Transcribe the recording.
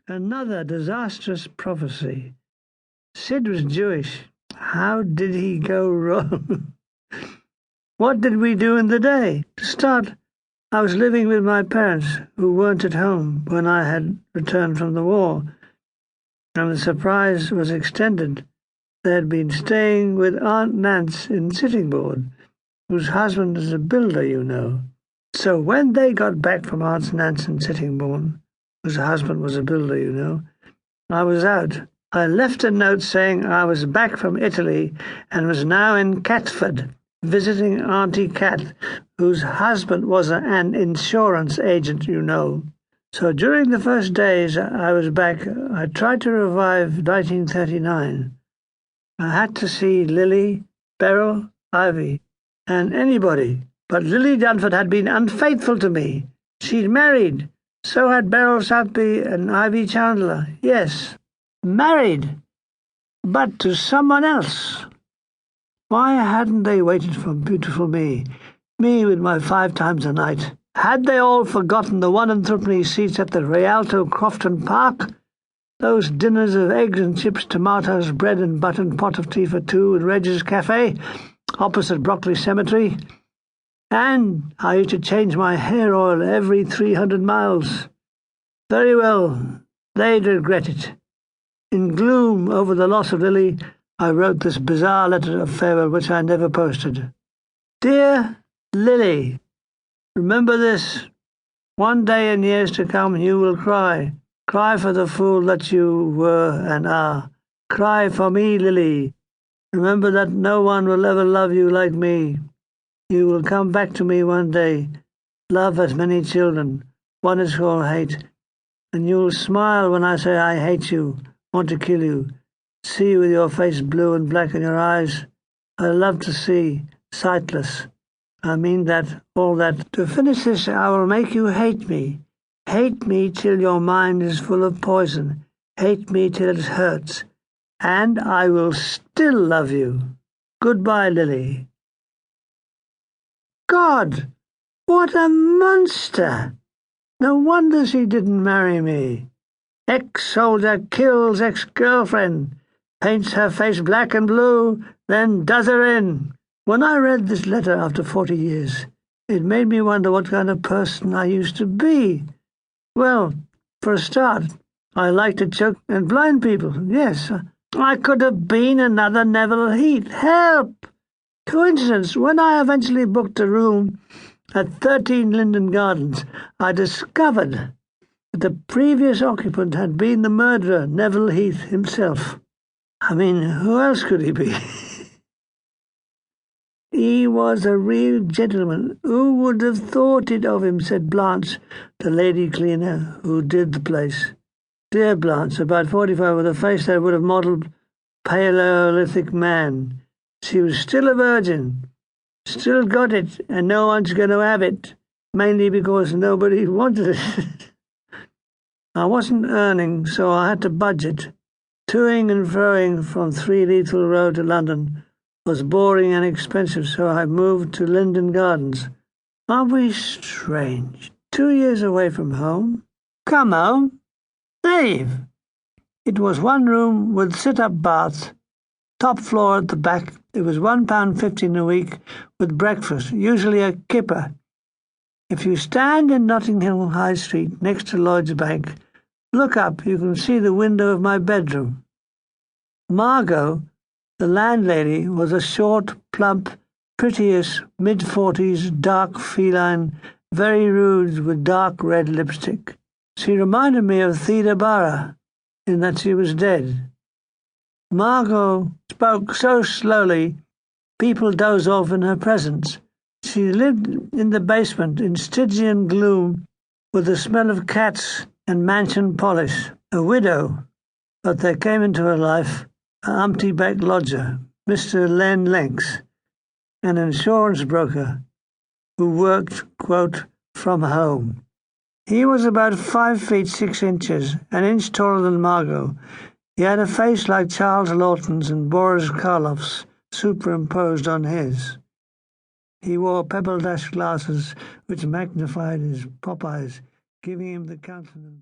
Another disastrous prophecy. Sid was Jewish. How did he go wrong? What did we do in the day? To start, I was living with my parents, who weren't at home when I had returned from the war, and the surprise was extended. They had been staying with Aunt Nance in Sittingbourne, whose husband is a builder, you know. So when they got back from Aunt Nance in Sittingbourne, whose husband was a builder, you know, I was out. I left a note saying I was back from Italy and was now in Catford, visiting Auntie Cat, whose husband was an insurance agent, you know. So during the first days I was back, I tried to revive 1939. I had to see Lily, Beryl, Ivy, and anybody. But Lily Dunford had been unfaithful to me. She'd married. So had Beryl Southby and Ivy Chandler. Yes, married, but to someone else. Why hadn't they waited for beautiful me with my 5 times a night? Had they all forgotten the 1 and 3 seats at the Rialto Crofton Park? Those dinners of eggs and chips, tomatoes, bread and butter, and pot of tea for 2 in Reg's Cafe, opposite Brockley Cemetery? And I used to change my hair oil every 300 miles. Very well, they'd regret it. In gloom over the loss of Lily, I wrote this bizarre letter of farewell which I never posted. Dear Lily, remember this. One day in years to come you will cry. Cry for the fool that you were and are. Cry for me, Lily. Remember that no one will ever love you like me. You will come back to me one day. Love has many children. One is called hate. And you will smile when I say I hate you, want to kill you. See you with your face blue and black and your eyes I love to see, sightless. I mean that, all that. To finish this, I will make you hate me. Hate me till your mind is full of poison. Hate me till it hurts. And I will still love you. Goodbye, Lily. God, what a monster! No wonder she didn't marry me. Ex-soldier kills ex-girlfriend, paints her face black and blue, then does her in. When I read this letter after 40 years, it made me wonder what kind of person I used to be. Well, for a start, I like to choke and blind people. Yes, I could have been another Neville Heath. Help! Coincidence, when I eventually booked a room at 13 Linden Gardens, I discovered that the previous occupant had been the murderer, Neville Heath himself. I mean, who else could he be? He was a real gentleman. Who would have thought it of him, said Blanche, the lady cleaner who did the place. Dear Blanche, about 45, with a face that would have modelled Paleolithic man. She was still a virgin, still got it, and no one's going to have it, mainly because nobody wanted it. I wasn't earning, so I had to budget. Toing and froing from 3 Lethal Road to London was boring and expensive, so I moved to Linden Gardens. Aren't we strange? 2 years away from home. Come home. Dave. It was 1 room with sit-up bath. Top floor at the back. It was £1.50 a week with breakfast, usually a kipper. If you stand in Notting Hill High Street next to Lloyd's Bank, look up, you can see the window of my bedroom. Margot, the landlady, was a short, plump, prettiest, mid-40s, dark feline, very rude with dark red lipstick. She reminded me of Theda Bara in that she was dead. Margot spoke so slowly, people dozed off in her presence. She lived in the basement in Stygian gloom with the smell of cats and mansion polish. A widow, but there came into her life a humpty-backed lodger, Mr. Len Lenx, an insurance broker who worked, quote, from home. He was about 5 feet 6 inches, an inch taller than Margot. He had a face like Charles Lawton's and Boris Karloff's superimposed on his. He wore pebble-dash glasses which magnified his pop eyes, giving him the countenance